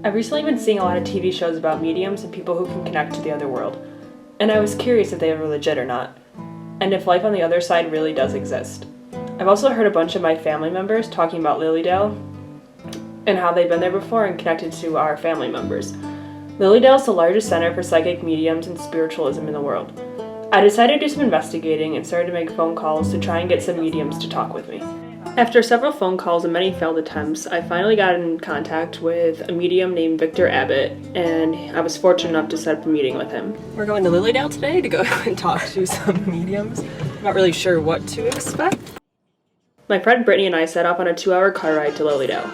I've recently been seeing a lot of TV shows about mediums and people who can connect to the other world, and I was curious if they were legit or not, and if life on the other side really does exist. I've also heard a bunch of my family members talking about Lilydale and how they've been there before and connected to our family members. Lilydale is the largest center for psychic mediums and spiritualism in the world. I decided to do some investigating and started to make phone calls to try and get some mediums to talk with me. After several phone calls and many failed attempts, I finally got in contact with a medium named Victor Abbott, and I was fortunate enough to set up a meeting with him. We're going to Lilydale today to go and talk to some mediums. I'm not really sure what to expect. My friend Brittany and I set off on a 2-hour car ride to Lilydale.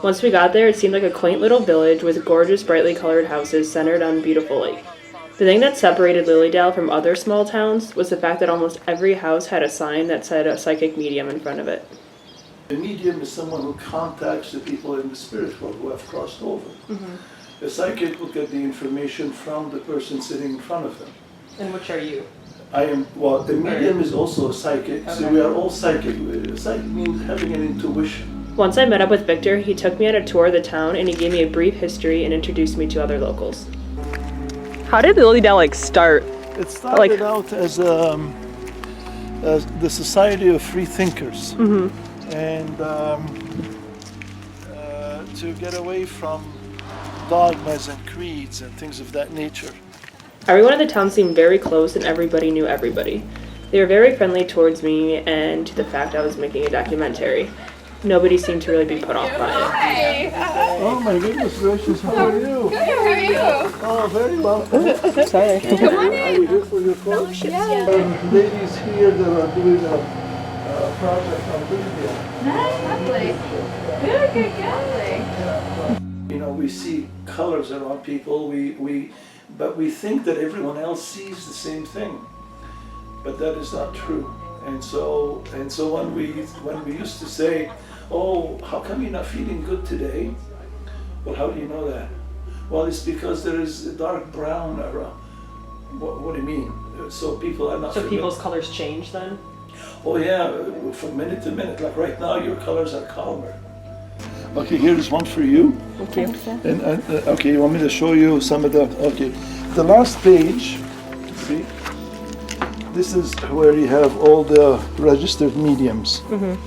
Once we got there, it seemed like a quaint little village with gorgeous, brightly colored houses centered on a beautiful lake. The thing that separated Lilydale from other small towns was the fact that almost every house had a sign that said a psychic medium in front of it. A medium is someone who contacts the people in the spirit world who have crossed over. Mm-hmm. A psychic will get the information from the person sitting in front of them. And which are you? I am, well, the medium is also a psychic, okay. So we are all psychic. Psychic means having an intuition. Once I met up with Victor, he took me on a tour of the town and he gave me a brief history and introduced me to other locals. How did Lilydale start? It started out as the Society of Free Thinkers, mm-hmm. and to get away from dogmas and creeds and things of that nature. Everyone in the town seemed very close and everybody knew everybody. They were very friendly towards me and to the fact I was making a documentary. Nobody seemed to really be put off by it. Hi! Oh my goodness gracious, how are you? Good, how are you? Oh, very well. Sorry. Come on in. Are you here for your course? Yeah. Ladies here that are doing a project on Lilydale. Nice, lovely. Good. You know, we see colors around people, but we think that everyone else sees the same thing. But that is not true. And so when we used to say, oh, how come you're not feeling good today? Well, how do you know that? Well, it's because there is a dark brown around. What do you mean? So people are not. So people's colors change then? Oh yeah, from minute to minute. Like right now, your colors are calmer. Okay, here's one for you. Thank you. And okay, you want me to show you some of the? Okay, the last page. See. This is where you have all the registered mediums. Mm-hmm.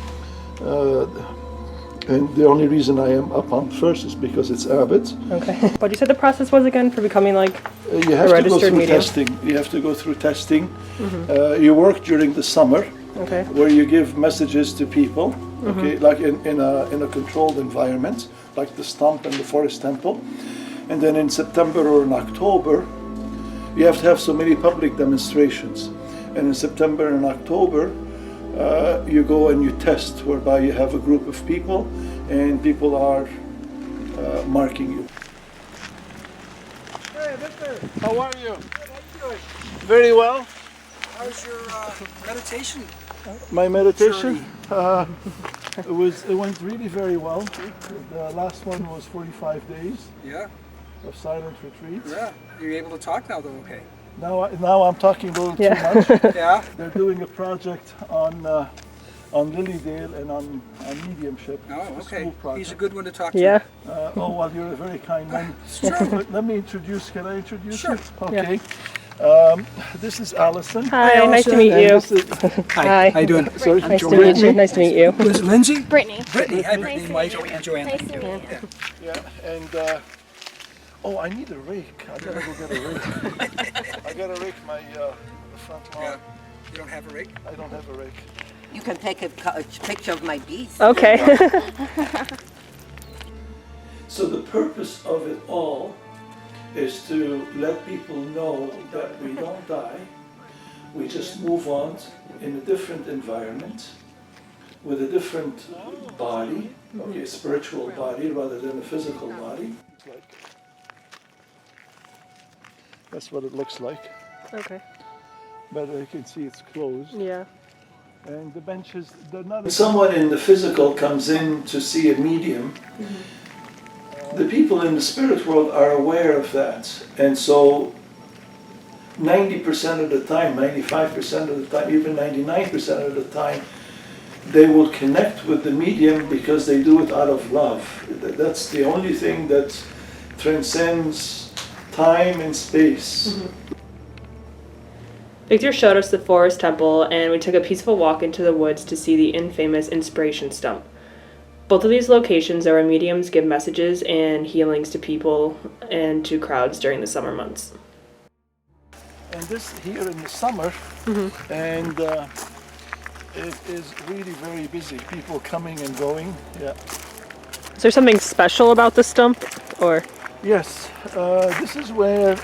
And the only reason I am up on first is because it's Abbott. Okay. What you said the process was again for becoming like you have a to go through medium? testing. You have to go through testing. Mm-hmm. You work during the summer, okay, where you give messages to people. Mm-hmm. Okay, like in a controlled environment, like the Stump and the Forest Temple. And then in September or in October, you have to have so many public demonstrations. And in September and October, you go and you test, whereby you have a group of people and people are marking you. Hey, Victor, how are you? Good, how are you doing? Very well. How's your meditation? My meditation? It went really very well. The last one was 45 days Yeah. of silent retreat. Yeah. You're able to talk now though, okay? Now I'm talking a little too much. Yeah. They're doing a project on Lilydale and on mediumship. Oh, a okay. school project. He's a good one to talk to. yeah. Oh, well, you're a very kind man. Sure. Let me introduce, can I introduce Sure. you? Okay. This is Allison. Hi, nice to meet And you. this is, Hi. How you doing? sorry, Nice to Joanne. meet you. Nice to meet you. Was it Lindsay? Brittany. Brittany. Hi, Brittany. Nice to Mike meet you. and Joanne. Nice to meet you. Yeah, and oh, I need a rake. I gotta go get a rake. I gotta rake my the front lawn. Yeah. You don't have a rake? I don't have a rake. You can take a picture of my bees. Okay. So the purpose of it all is to let people know that we don't die. We just move on in a different environment with a different body, okay, a spiritual body rather than a physical body. That's what it looks like. Okay. But you can see it's closed. Yeah. And the benches, they're not... When someone in the physical comes in to see a medium, the people in the spirit world are aware of that. And so 90% of the time, 95% of the time, even 99% of the time, they will connect with the medium because they do it out of love. That's the only thing that transcends time and space. Victor showed us the Forest Temple, and we took a peaceful walk into the woods to see the infamous Inspiration Stump. Both of these locations are where mediums give messages and healings to people and to crowds during the summer months. And this here in the summer, and it is really very busy. People coming and going. Yeah. Is there something special about the stump, or? Yes, this is where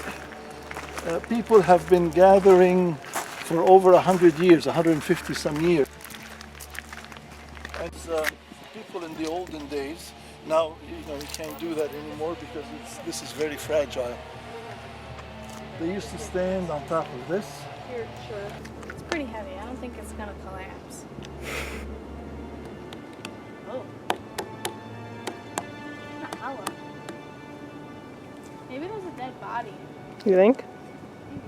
people have been gathering for over 100 years, 150 some years. As people in the olden days, now you can't do that anymore because this is very fragile. They used to stand on top of this. You're sure? It's pretty heavy. I don't think it's gonna collapse. Oh. Not hollow. Maybe there's a dead body. You think? Maybe.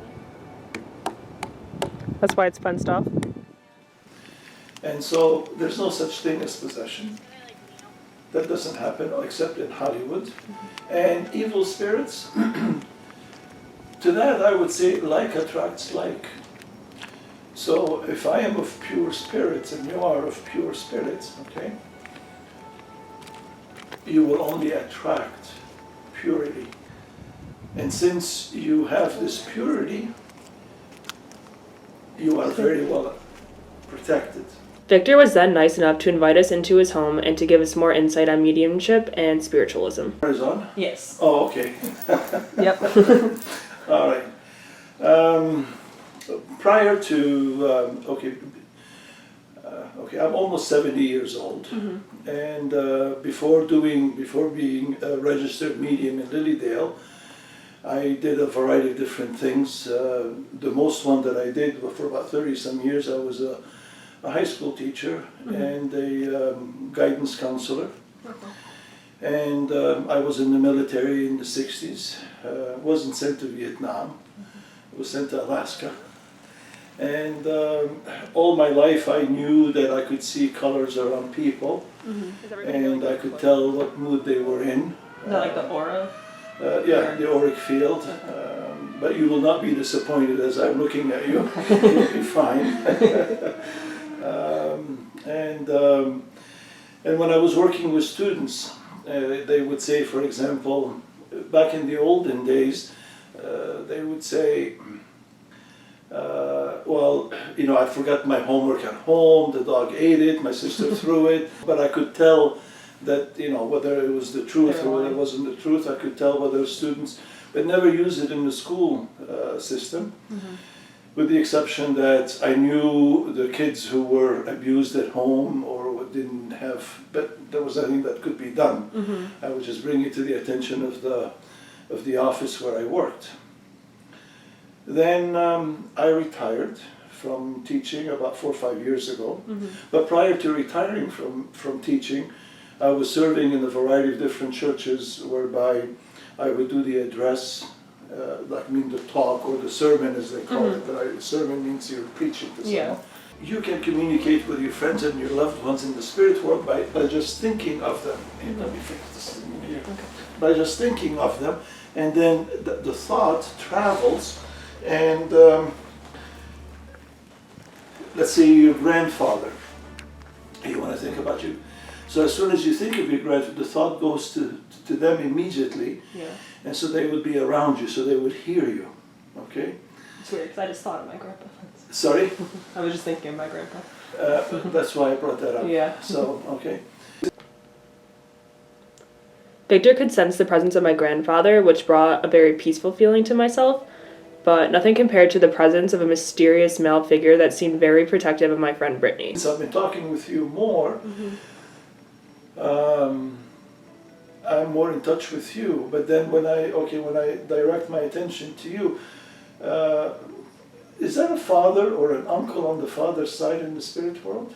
That's why it's fenced off? And so there's no such thing as possession. That doesn't happen except in Hollywood. And evil spirits, to that I would say like attracts like. So if I am of pure spirits and you are of pure spirits, okay, you will only attract purity. And since you have this purity, you are very well protected. Victor was then nice enough to invite us into his home and to give us more insight on mediumship and spiritualism. Is on? Yes. Oh, okay. Yep. All right. Prior to, I'm almost 70 years old. And before being a registered medium in Lilydale, I did a variety of different things. The most one that I did for about 30 some years, I was a high school teacher and a guidance counselor. And I was in the military in the 60s. Wasn't sent to Vietnam. I was sent to Alaska. And all my life I knew that I could see colors around people. And I could tell what mood they were in. Is that like the aura? Yeah, the auric field. But you will not be disappointed as I'm looking at you. You'll be fine. And when I was working with students, they would say, for example, back in the olden days, they would say, I forgot my homework at home, the dog ate it, my sister threw it, but I could tell that, whether it was the truth or whether it wasn't the truth, I could tell whether students, but never use it in the school system, with the exception that I knew the kids who were abused at home or didn't have, but there was nothing that could be done. I would just bring it to the attention of the office where I worked. Then I retired from teaching about 4 or 5 years ago. But prior to retiring from teaching, I was serving in a variety of different churches whereby I would do the address, the talk or the sermon as they call it. The sermon means you're preaching to someone. Yeah. You can communicate with your friends and your loved ones in the spirit world by just thinking of them. Let me fix this thing here. By just thinking of them, and then the thought travels, and let's say your grandfather. You want to think about you. So as soon as you think of your grandfather, the thought goes to them immediately, and so they would be around you, so they would hear you. Okay. It's weird because I just thought of my grandpa. Sorry. I was just thinking of my grandpa. That's why I brought that up. Yeah. So okay. Victor could sense the presence of my grandfather, which brought a very peaceful feeling to myself, but nothing compared to the presence of a mysterious male figure that seemed very protective of my friend Brittany. Since I've been talking with you more, I'm more in touch with you. But then when I direct my attention to you, is that a father or an uncle on the father's side in the spirit world?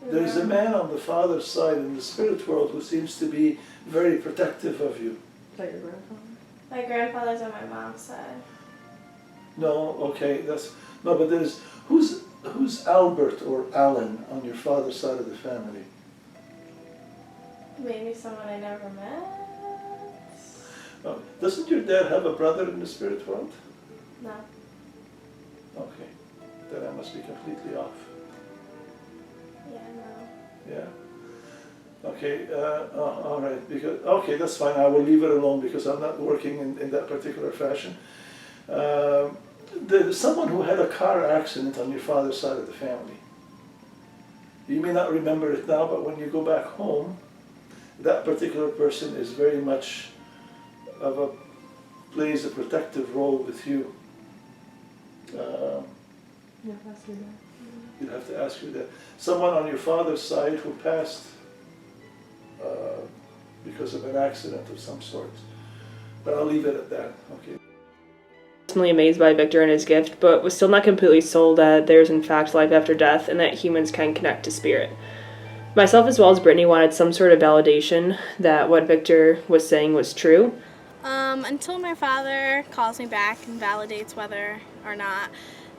There's a man on the father's side in the spirit world who seems to be very protective of you. Is that your grandfather? My grandfather's on my mom's side. No, okay, but there's, Who's Albert or Alan on your father's side of the family? Maybe someone I never met? Oh, doesn't your dad have a brother in the spirit world? No. Okay, then I must be completely off. Yeah, no. Yeah. Okay. All right. Because okay, that's fine. I will leave it alone because I'm not working in that particular fashion. There's someone who had a car accident on your father's side of the family. You may not remember it now, but when you go back home, that particular person is very much plays a protective role with you. You'd have to ask your dad. Someone on your father's side who passed because of an accident of some sort. But I'll leave it at that. Okay. Personally amazed by Victor and his gift, but was still not completely sold that there's in fact life after death and that humans can connect to spirit. Myself as well as Brittany wanted some sort of validation that what Victor was saying was true. Until my father calls me back and validates whether or not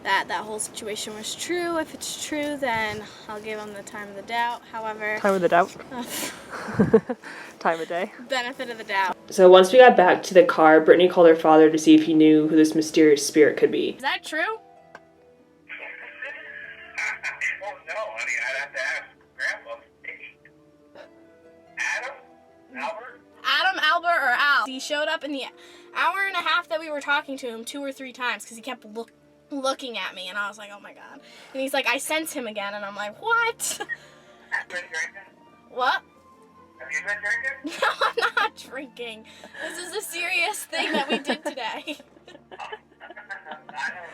that whole situation was true. If it's true, then I'll give him the time of the doubt. However, Time of the doubt. Time of day. benefit of the doubt. So once we got back to the car, Brittany called her father to see if he knew who this mysterious spirit could be. Is that true? Oh no, I mean, I'd have to ask Grandpa. Adam? Albert? Adam, Albert, or Al. He showed up in the hour and a half that we were talking to him 2 or 3 times because he kept looking at me, and I was like, oh my god. And he's like, I sense him again, and I'm like, what? Have you been drinking? What? Have you been drinking? No, I'm not drinking. This is a serious thing that we did today. I don't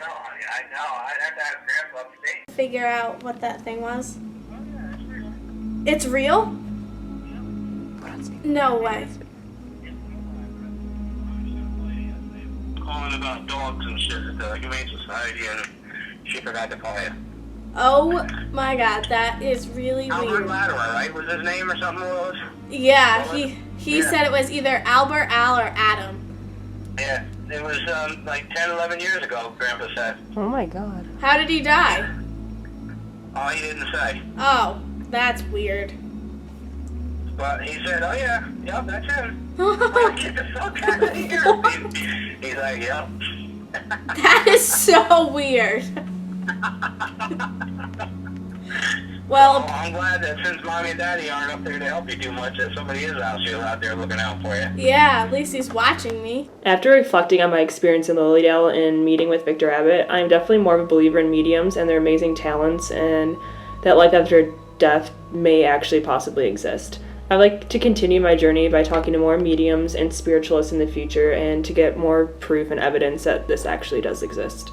know, honey. I know. I'd have to ask Grandpa upstate. Figure out what that thing was. It's real? No way. Calling about dogs and shit at the Humane Society, and she forgot to call you. Oh my god, that is really Albert weird. Latimer, right? Was his name or something? Was? Yeah, he Yeah. said it was either Albert, Al, or Adam. Yeah, it was like 10, 11 years ago, Grandpa said. Oh my god. How did he die? Oh, he didn't say. Oh, that's weird. But he said, oh yeah, yep, that's him. Get the fuck out of here. He's like, yep. That is so weird. Well, I'm glad that since Mommy and Daddy aren't up there to help you too much, that somebody is out there looking out for you. yeah, at least he's watching me. After reflecting on my experience in Lilydale and meeting with Victor Abbott, I'm definitely more of a believer in mediums and their amazing talents, and that life after death may actually possibly exist. I'd like to continue my journey by talking to more mediums and spiritualists in the future and to get more proof and evidence that this actually does exist.